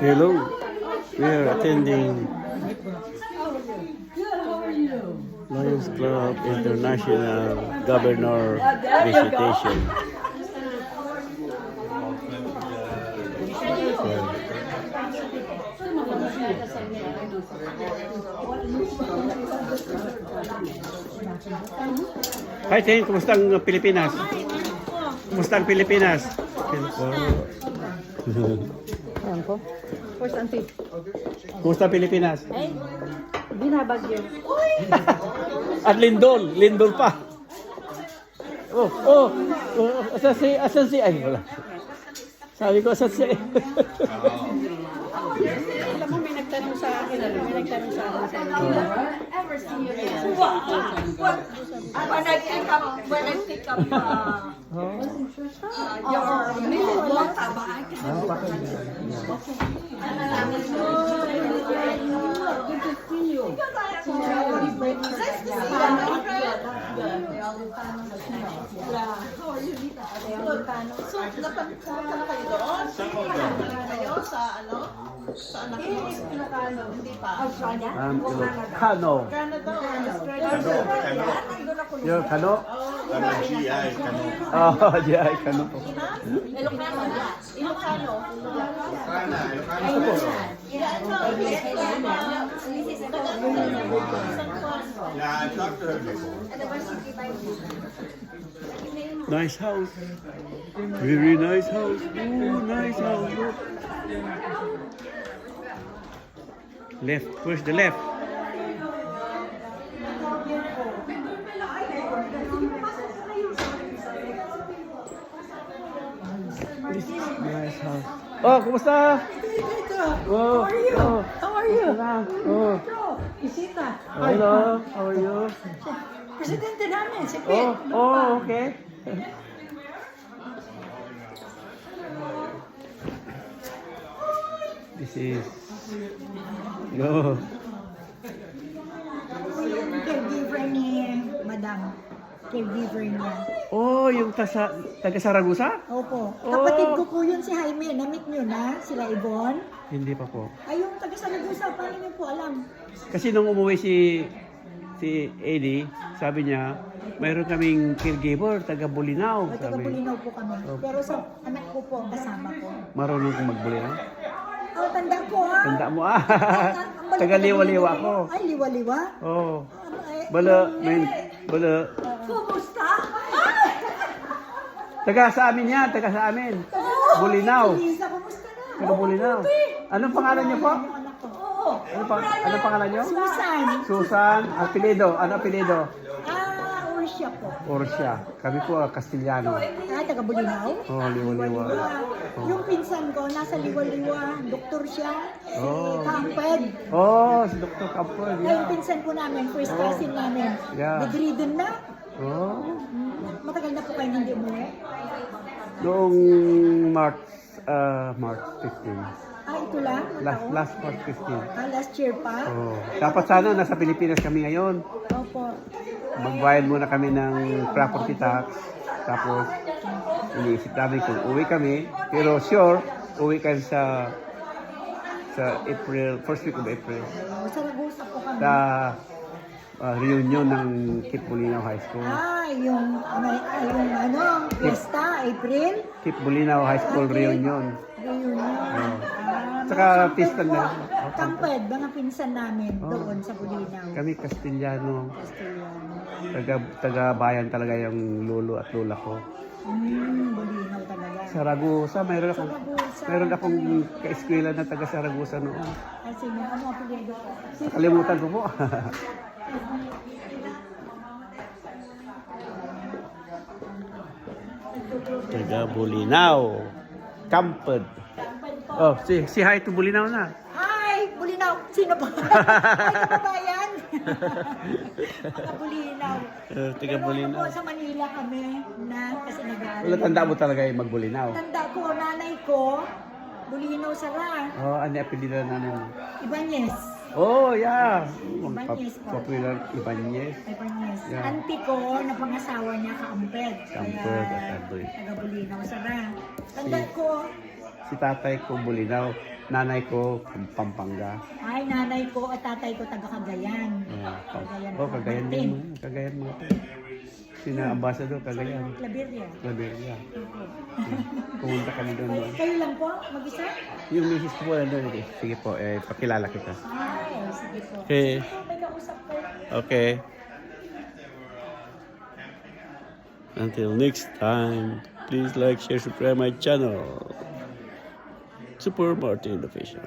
Hello. We are attending Lions Club International Governor Visitation. Hi, Tin. Kumusta ang Pilipinas? Kumusta ang Pilipinas? Ayan po. First auntie. Kumusta ang Pilipinas? Ay, binabagyo. At Lindol. Lindol pa. Oh. Asan si? Ay, wala. Sabi ko, asan si? Alam mo, may nagtanong sa akin. May nagtanong sa akin. When I pick up your milk, Kano. Yung Kano? GI, Kano. Oh, GI Kano. Ilocano. Yeah, I talked to her before. Nice house. Very nice house. Oh, nice house. Look. Left. Where's the left? This is nice house. Oh, kumusta? Oh, How are you? oh. Isita. Hello. How are you? Presidente namin, si Oh, Pete. okay. This is go. Yung caregiver ni Madam. Caregiver niya. Oh, yung taga Saragusa? Opo. Oh. Kapatid ko po yun si Jaime. Namit niyo na sila Ibon. Hindi pa po. Ay, yung taga Saragosa, paano niyo po alam? Kasi nung umuwi si Eddie, sabi niya, mayroon kaming caregiver, taga Bulinaw. Ay, taga Sabi, Bulinaw po kami. Pero sa anak ko po, kasama ko. marunong kong magbulinaw. Oh, tanda ko ha? Tanda mo Ang balik taga na liwa-liwa Bulinaw ako. Ay, liwa-liwa? Oh. Ay, Bala, bala. Kumusta? Taga sa amin yan, taga sa amin. Bulinaw. Lisa, kumusta na? Taga Bulinaw. Anong pangalan niyo po? Yung anak ko. Oo. Anong pangalan niyo? Susan. Susan. Apelido. Ano apelido? Ursia po. Orsia. Kami po, Castellano. Ah, taga Bulinaw? Oh, liwa-liwa. Yung pinsan ko, nasa liwa-liwa. Doktor siya. Oh. Kamped. Oh, si Dr. Kapol. Ay, yung pinsan po namin, first cousin namin. Yeah. Bedridden na. Oh. Matagal na po kayo hindi umuwi. Noong March 15. Ah, ito lang? Last March 15. Ah, last year pa? Oh. Dapat sana nasa Pilipinas kami ngayon. Opo. Magbayad muna kami ng property tax. Tapos, iniisip namin kung uwi kami. Pero sure, uwi kami sa April, first week of April. Saragosa po kami. Sa reunion ng Kip Bulinaw High School. Ah, yung fiesta, April. Kip Bulinaw High School reunion. Reunion. Ah, Saka pista na. Kamped, mga pinsan namin doon sa Bulinaw. Kami Castellano. Castellano. Taga bayan talaga yung lolo at lola ko. Bulinaw talaga. Saragusa, Saragosa. mayroon akong ka-eskwela na taga Saragusa noon. Ah, sino? Ano ang apelyido ko? Kalimutan ko po. Taga Bulinaw. Kamped. Oh, si hi to Bulinaw na. Hi! Bulinaw! Sino ba? Ay, kababayan! Mga Bulinaw. Taga Pero ano Bulinaw. po, sa Manila kami na kasi nag-aaral. Wala, tanda mo talaga yung magbulinaw. Tanda ko, nanay ko, Bulinaw Sara, Oh, ano yung apelido na namin? Ibanez. Oh, yeah. Ibanez po. Popular Ibanez. Ibanez. Yeah. Auntie ko, na pangasawa niya, Kaamped. Kaamped, Kaya, Kaamped. taga Bulinaw Sara. Tanda ko, Si tatay ko Bulinaw. nanay ko, Pampanga. Ay, nanay ko at tatay ko taga Cagayan. Cagayan din mo. Cagayan mo. Sina ambassador, Cagayan. Claveria. Claveria. Opo. Pumunta kami doon. Kayo lang po? Mag-isa? Yung misis ko po nandun. Sige po, pakilala kita. Ay, sige po. Okay. Sige po, may kausap ko. Okay. Until next time, please like, share, subscribe my channel. Super Martin Official.